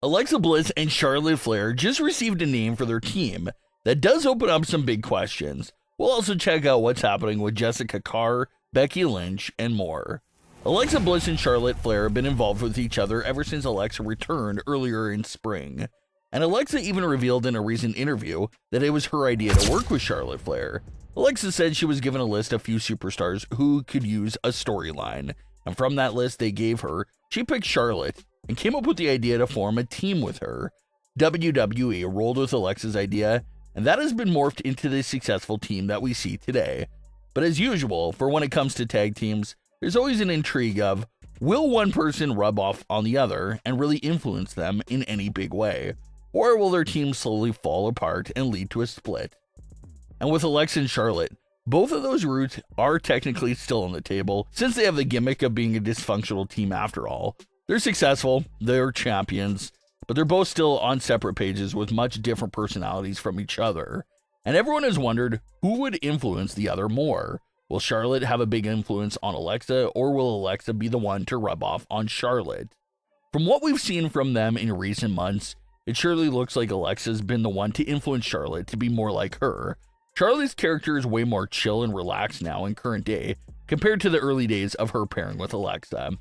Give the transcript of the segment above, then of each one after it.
Alexa Bliss and Charlotte Flair just received a name for their team that does open up some big questions. We'll also check out what's happening with Jessica Carr, Becky Lynch, and more. Alexa Bliss and Charlotte Flair have been involved with each other ever since Alexa returned earlier in spring. And Alexa even revealed in a recent interview that it was her idea to work with Charlotte Flair. Alexa said she was given a list of few superstars who could use a storyline. And from that list they gave her, she picked Charlotte and came up with the idea to form a team with her. WWE rolled with Alexa's idea, and that has been morphed into the successful team that we see today. But as usual, for when it comes to tag teams, there's always an intrigue of, will one person rub off on the other and really influence them in any big way? Or will their team slowly fall apart and lead to a split? And with Alexa and Charlotte, both of those routes are technically still on the table, since they have the gimmick of being a dysfunctional team after all. They're successful, they're champions, but they're both still on separate pages with much different personalities from each other. And everyone has wondered who would influence the other more. Will Charlotte have a big influence on Alexa, or will Alexa be the one to rub off on Charlotte? From what we've seen from them in recent months, it surely looks like Alexa's been the one to influence Charlotte to be more like her. Charlotte's character is way more chill and relaxed now in current day compared to the early days of her pairing with Alexa.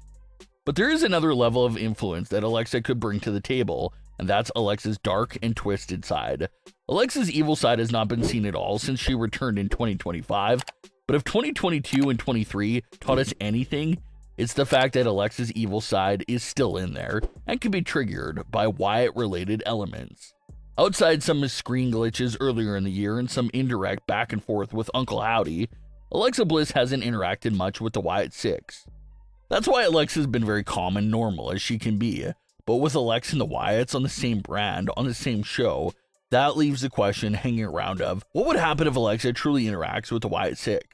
But there is another level of influence that Alexa could bring to the table, and that's Alexa's dark and twisted side. Alexa's evil side has not been seen at all since she returned in 2025, but if 2022 and 23 taught us anything, it's the fact that Alexa's evil side is still in there and can be triggered by Wyatt-related elements. Outside some screen glitches earlier in the year and some indirect back and forth with Uncle Howdy, Alexa Bliss hasn't interacted much with the Wyatt Six. That's why Alexa's been very calm and normal as she can be, but with Alexa and the Wyatts on the same brand, on the same show, that leaves the question hanging around of, what would happen if Alexa truly interacts with the Wyatt Six?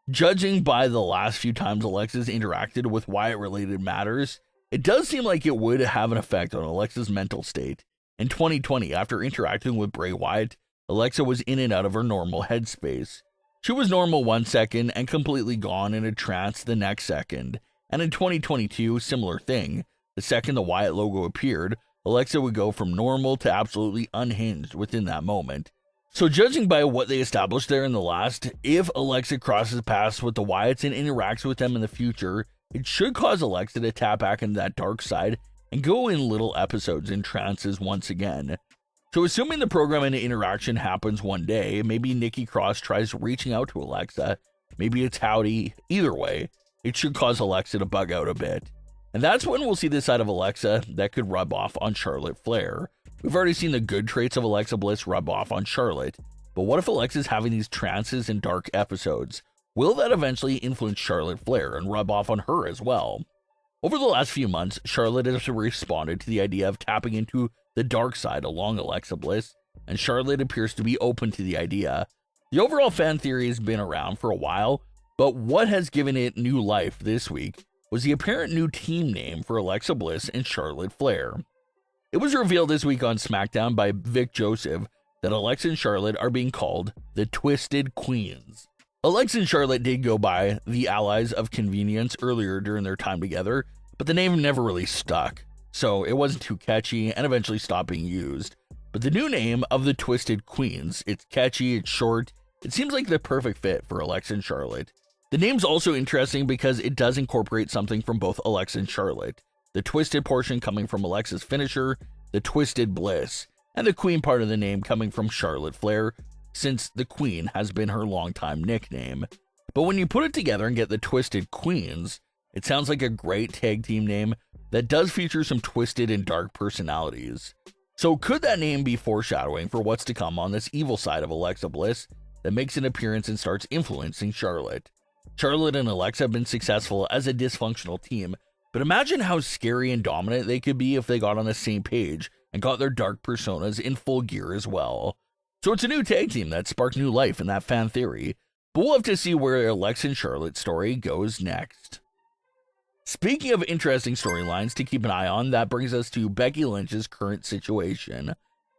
Judging by the last few times Alexa's interacted with Wyatt-related matters, it does seem like it would have an effect on Alexa's mental state. In 2020, after interacting with Bray Wyatt, Alexa was in and out of her normal headspace. She was normal one second and completely gone in a trance the next second. And in 2022, similar thing. The second the Wyatt logo appeared, Alexa would go from normal to absolutely unhinged within that moment. So judging by what they established there in the last, if Alexa crosses paths with the Wyatts and interacts with them in the future, it should cause Alexa to tap back into that dark side and go in little episodes in trances once again. So assuming the program and interaction happens one day, maybe Nikki Cross tries reaching out to Alexa, maybe it's Howdy, either way, it should cause Alexa to bug out a bit. And that's when we'll see the side of Alexa that could rub off on Charlotte Flair. We've already seen the good traits of Alexa Bliss rub off on Charlotte, but what if Alexa's having these trances and dark episodes? Will that eventually influence Charlotte Flair and rub off on her as well? Over the last few months, Charlotte has responded to the idea of tapping into the dark side along Alexa Bliss, and Charlotte appears to be open to the idea. The overall fan theory has been around for a while, but what has given it new life this week was the apparent new team name for Alexa Bliss and Charlotte Flair. It was revealed this week on SmackDown by Vic Joseph that Alexa and Charlotte are being called the Twisted Queens. Alexa and Charlotte did go by the Allies of Convenience earlier during their time together, but the name never really stuck, so it wasn't too catchy and eventually stopped being used. But the new name of the Twisted Queens, it's catchy, it's short, it seems like the perfect fit for Alexa and Charlotte. The name's also interesting because it does incorporate something from both Alexa and Charlotte. The twisted portion coming from Alexa's finisher, the Twisted Bliss, and the Queen part of the name coming from Charlotte Flair, since the Queen has been her longtime nickname. But when you put it together and get the Twisted Queens, it sounds like a great tag team name that does feature some twisted and dark personalities. So could that name be foreshadowing for what's to come on this evil side of Alexa Bliss that makes an appearance and starts influencing Charlotte? Charlotte and Alexa have been successful as a dysfunctional team, but imagine how scary and dominant they could be if they got on the same page and got their dark personas in full gear as well. So it's a new tag team that sparked new life in that fan theory, but we'll have to see where Alexa and Charlotte's story goes next. Speaking of interesting storylines to keep an eye on, that brings us to Becky Lynch's current situation.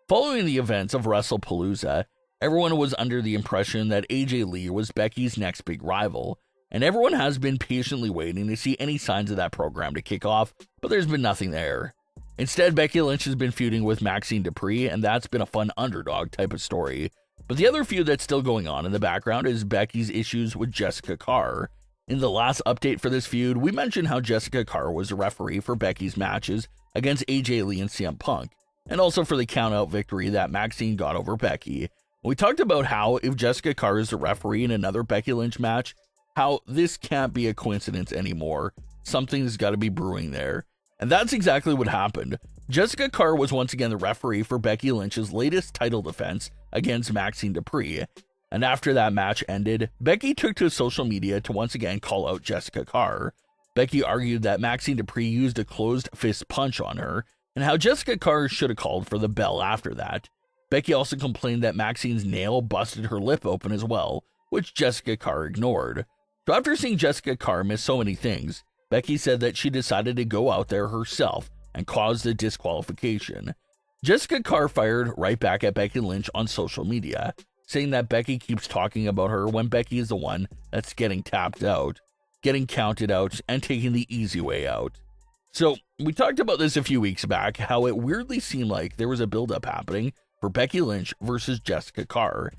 Following the events of WrestlePalooza, everyone was under the impression that AJ Lee was Becky's next big rival, and everyone has been patiently waiting to see any signs of that program to kick off, but there's been nothing there. Instead, Becky Lynch has been feuding with Maxine Dupree, and that's been a fun underdog type of story. But the other feud that's still going on in the background is Becky's issues with Jessica Carr. In the last update for this feud, we mentioned how Jessica Carr was a referee for Becky's matches against AJ Lee and CM Punk, and also for the count-out victory that Maxine got over Becky. We talked about how if Jessica Carr is the referee in another Becky Lynch match, how this can't be a coincidence anymore. Something's got to be brewing there. And that's exactly what happened. Jessica Carr was once again the referee for Becky Lynch's latest title defense against Maxine Dupree. And after that match ended, Becky took to social media to once again call out Jessica Carr. Becky argued that Maxine Dupree used a closed fist punch on her, and how Jessica Carr should have called for the bell after that. Becky also complained that Maxine's nail busted her lip open as well, which Jessica Carr ignored. So after seeing Jessica Carr miss so many things, Becky said that she decided to go out there herself and cause the disqualification. Jessica Carr fired right back at Becky Lynch on social media, saying that Becky keeps talking about her when Becky is the one that's getting tapped out, getting counted out, and taking the easy way out. So, we talked about this a few weeks back, how it weirdly seemed like there was a build-up happening for Becky Lynch versus Jessica Carr.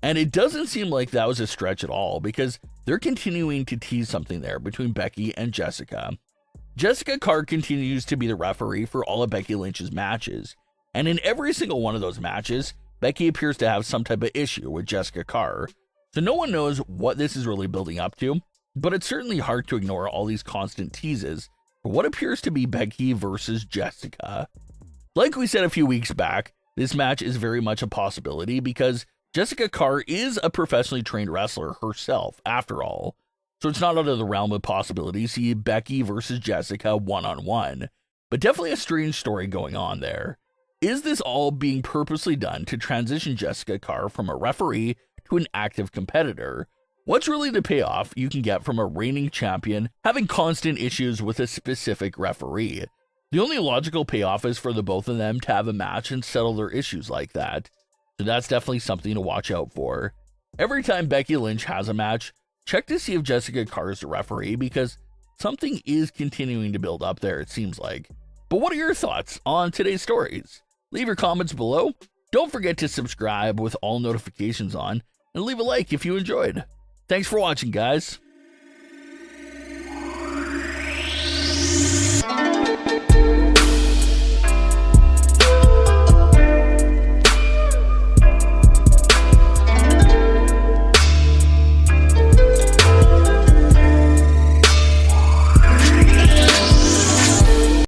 And it doesn't seem like that was a stretch at all, because they're continuing to tease something there between Becky and Jessica. Jessica Carr continues to be the referee for all of Becky Lynch's matches, and in every single one of those matches, Becky appears to have some type of issue with Jessica Carr. So no one knows what this is really building up to, but it's certainly hard to ignore all these constant teases for what appears to be Becky versus Jessica. Like we said a few weeks back, this match is very much a possibility because Jessica Carr is a professionally trained wrestler herself, after all. So it's not out of the realm of possibility to see Becky versus Jessica one-on-one, but definitely a strange story going on there. Is this all being purposely done to transition Jessica Carr from a referee to an active competitor? What's really the payoff you can get from a reigning champion having constant issues with a specific referee? The only logical payoff is for the both of them to have a match and settle their issues like that. So that's definitely something to watch out for. Every time Becky Lynch has a match, check to see if Jessica Carr is the referee, because something is continuing to build up there, it seems like. But what are your thoughts on today's stories? Leave your comments below. Don't forget to subscribe with all notifications on, and leave a like if you enjoyed. Thanks for watching, guys.